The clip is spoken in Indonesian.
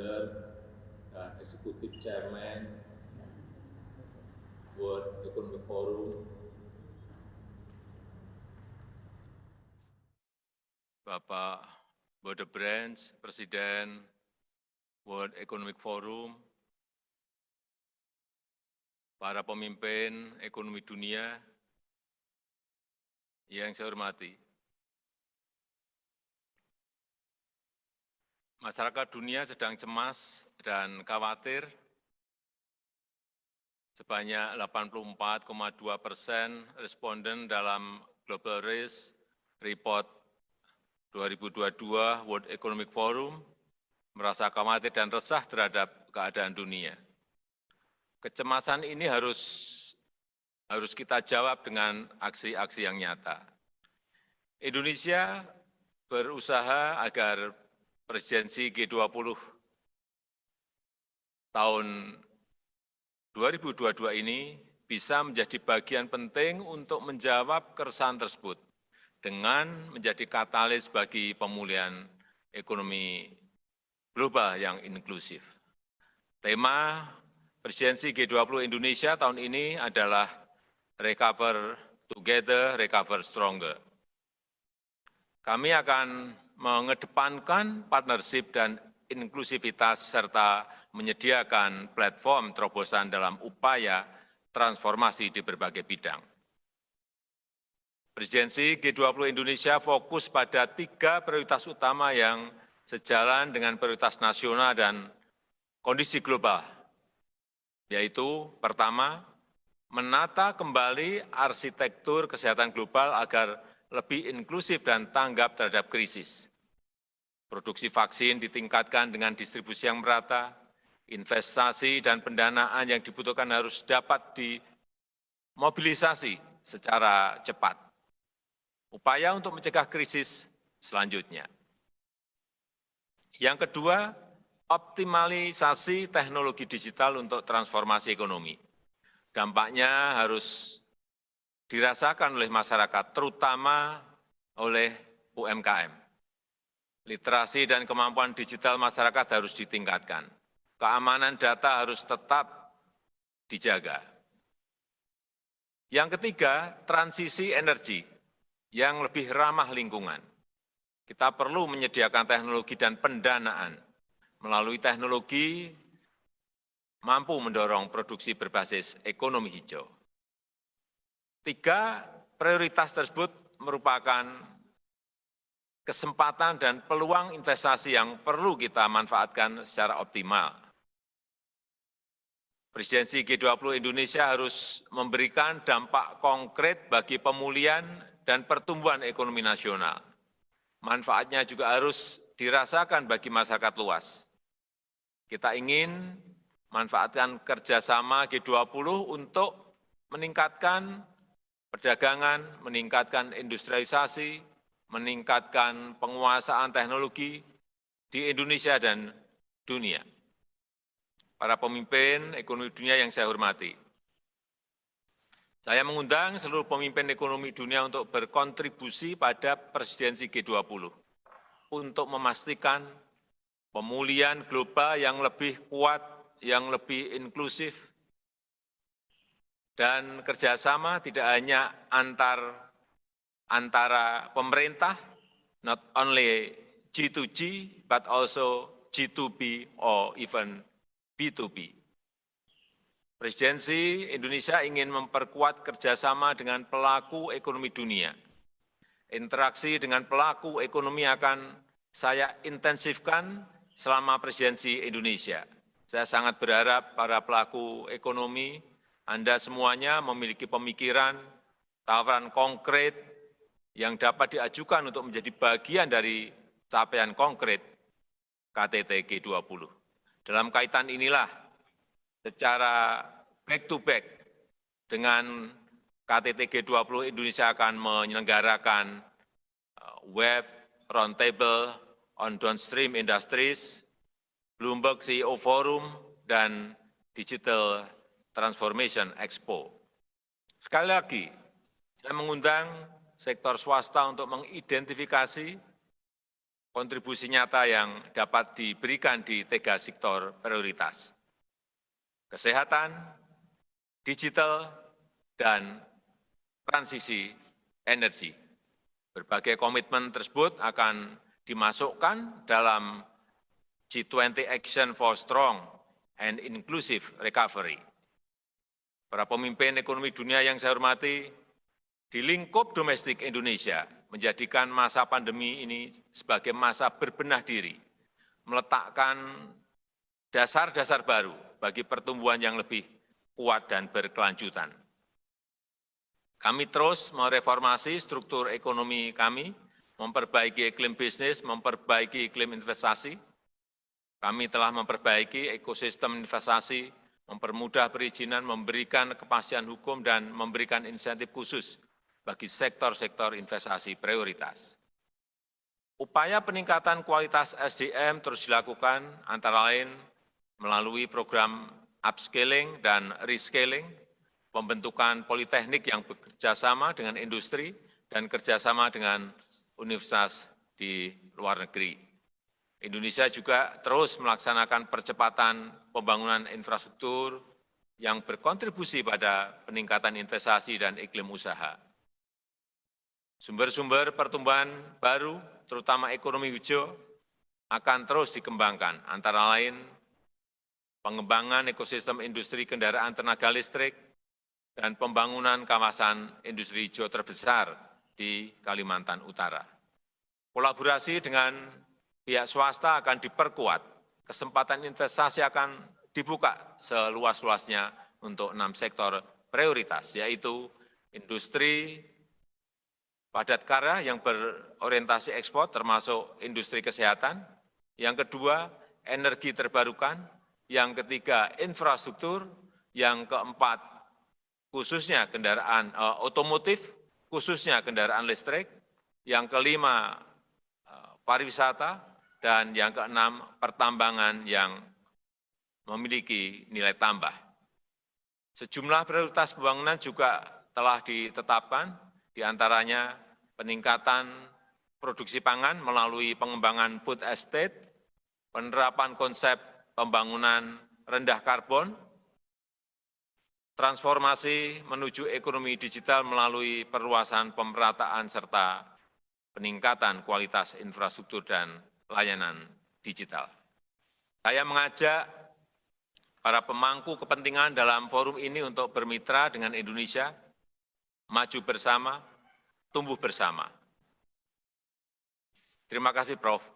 Founder dan Executive Chairman World Economic Forum, Bapak Bode Brands, Presiden World Economic Forum, para pemimpin ekonomi dunia yang saya hormati, masyarakat dunia sedang cemas dan khawatir. Sebanyak 84,2% responden dalam Global Risk Report 2022 World Economic Forum merasa khawatir dan resah terhadap keadaan dunia. Kecemasan ini harus kita jawab dengan aksi-aksi yang nyata. Indonesia berusaha agar presidensi G20 tahun 2022 ini bisa menjadi bagian penting untuk menjawab keresahan tersebut dengan menjadi katalis bagi pemulihan ekonomi global yang inklusif. Tema presidensi G20 Indonesia tahun ini adalah Recover Together, Recover Stronger. Kami akan mengedepankan partnership dan inklusivitas serta menyediakan platform terobosan dalam upaya transformasi di berbagai bidang. Presidensi G20 Indonesia fokus pada 3 prioritas utama yang sejalan dengan prioritas nasional dan kondisi global, yaitu pertama, menata kembali arsitektur kesehatan global agar lebih inklusif dan tanggap terhadap krisis. Produksi vaksin ditingkatkan dengan distribusi yang merata, investasi dan pendanaan yang dibutuhkan harus dapat dimobilisasi secara cepat. Upaya untuk mencegah krisis selanjutnya. Yang kedua, optimalisasi teknologi digital untuk transformasi ekonomi. Dampaknya harus dirasakan oleh masyarakat, terutama oleh UMKM. Literasi dan kemampuan digital masyarakat harus ditingkatkan. Keamanan data harus tetap dijaga. Yang ketiga, transisi energi yang lebih ramah lingkungan. Kita perlu menyediakan teknologi dan pendanaan. Melalui teknologi, mampu mendorong produksi berbasis ekonomi hijau. 3 prioritas tersebut merupakan kesempatan dan peluang investasi yang perlu kita manfaatkan secara optimal. Presidensi G20 Indonesia harus memberikan dampak konkret bagi pemulihan dan pertumbuhan ekonomi nasional. Manfaatnya juga harus dirasakan bagi masyarakat luas. Kita ingin manfaatkan kerjasama G20 untuk meningkatkan perdagangan, meningkatkan industrialisasi, meningkatkan penguasaan teknologi di Indonesia dan dunia. Para pemimpin ekonomi dunia yang saya hormati, saya mengundang seluruh pemimpin ekonomi dunia untuk berkontribusi pada presidensi G20 untuk memastikan pemulihan global yang lebih kuat, yang lebih inklusif, dan kerjasama tidak hanya antara pemerintah, not only G2G, but also G2B or even B2B. Presidensi Indonesia ingin memperkuat kerjasama dengan pelaku ekonomi dunia. Interaksi dengan pelaku ekonomi akan saya intensifkan selama presidensi Indonesia. Saya sangat berharap para pelaku ekonomi, Anda semuanya memiliki pemikiran, tawaran konkret yang dapat diajukan untuk menjadi bagian dari capaian konkret KTT G20. Dalam kaitan inilah, secara back-to-back dengan KTT G20, Indonesia akan menyelenggarakan Web Roundtable on Downstream Industries, Bloomberg CEO Forum, dan Digital Transformation Expo. Sekali lagi, saya mengundang sektor swasta untuk mengidentifikasi kontribusi nyata yang dapat diberikan di 3 sektor prioritas: kesehatan, digital, dan transisi energi. Berbagai komitmen tersebut akan dimasukkan dalam G20 Action for Strong and Inclusive Recovery. Para pemimpin ekonomi dunia yang saya hormati, di lingkup domestik Indonesia menjadikan masa pandemi ini sebagai masa berbenah diri, meletakkan dasar-dasar baru bagi pertumbuhan yang lebih kuat dan berkelanjutan. Kami terus mereformasi struktur ekonomi kami, memperbaiki iklim bisnis, memperbaiki iklim investasi. Kami telah memperbaiki ekosistem investasi, mempermudah perizinan, memberikan kepastian hukum, dan memberikan insentif khusus bagi sektor-sektor investasi prioritas. Upaya peningkatan kualitas SDM terus dilakukan, antara lain melalui program upscaling dan rescaling, pembentukan politeknik yang bekerjasama dengan industri dan kerjasama dengan universitas di luar negeri. Indonesia juga terus melaksanakan percepatan pembangunan infrastruktur yang berkontribusi pada peningkatan investasi dan iklim usaha. Sumber-sumber pertumbuhan baru, terutama ekonomi hijau, akan terus dikembangkan, antara lain pengembangan ekosistem industri kendaraan tenaga listrik, dan pembangunan kawasan industri hijau terbesar di Kalimantan Utara. Kolaborasi dengan pihak swasta akan diperkuat, kesempatan investasi akan dibuka seluas-luasnya untuk 6 sektor prioritas, yaitu industri padat karya yang berorientasi ekspor, termasuk industri kesehatan. Yang kedua, energi terbarukan. Yang ketiga, infrastruktur. Yang keempat, khususnya kendaraan otomotif, khususnya kendaraan listrik. Yang kelima, pariwisata. Dan yang keenam, pertambangan yang memiliki nilai tambah. Sejumlah prioritas pembangunan juga telah ditetapkan, di antaranya peningkatan produksi pangan melalui pengembangan food estate, penerapan konsep pembangunan rendah karbon, transformasi menuju ekonomi digital melalui perluasan pemerataan serta peningkatan kualitas infrastruktur dan layanan digital. Saya mengajak para pemangku kepentingan dalam forum ini untuk bermitra dengan Indonesia, maju bersama, tumbuh bersama. Terima kasih, Prof.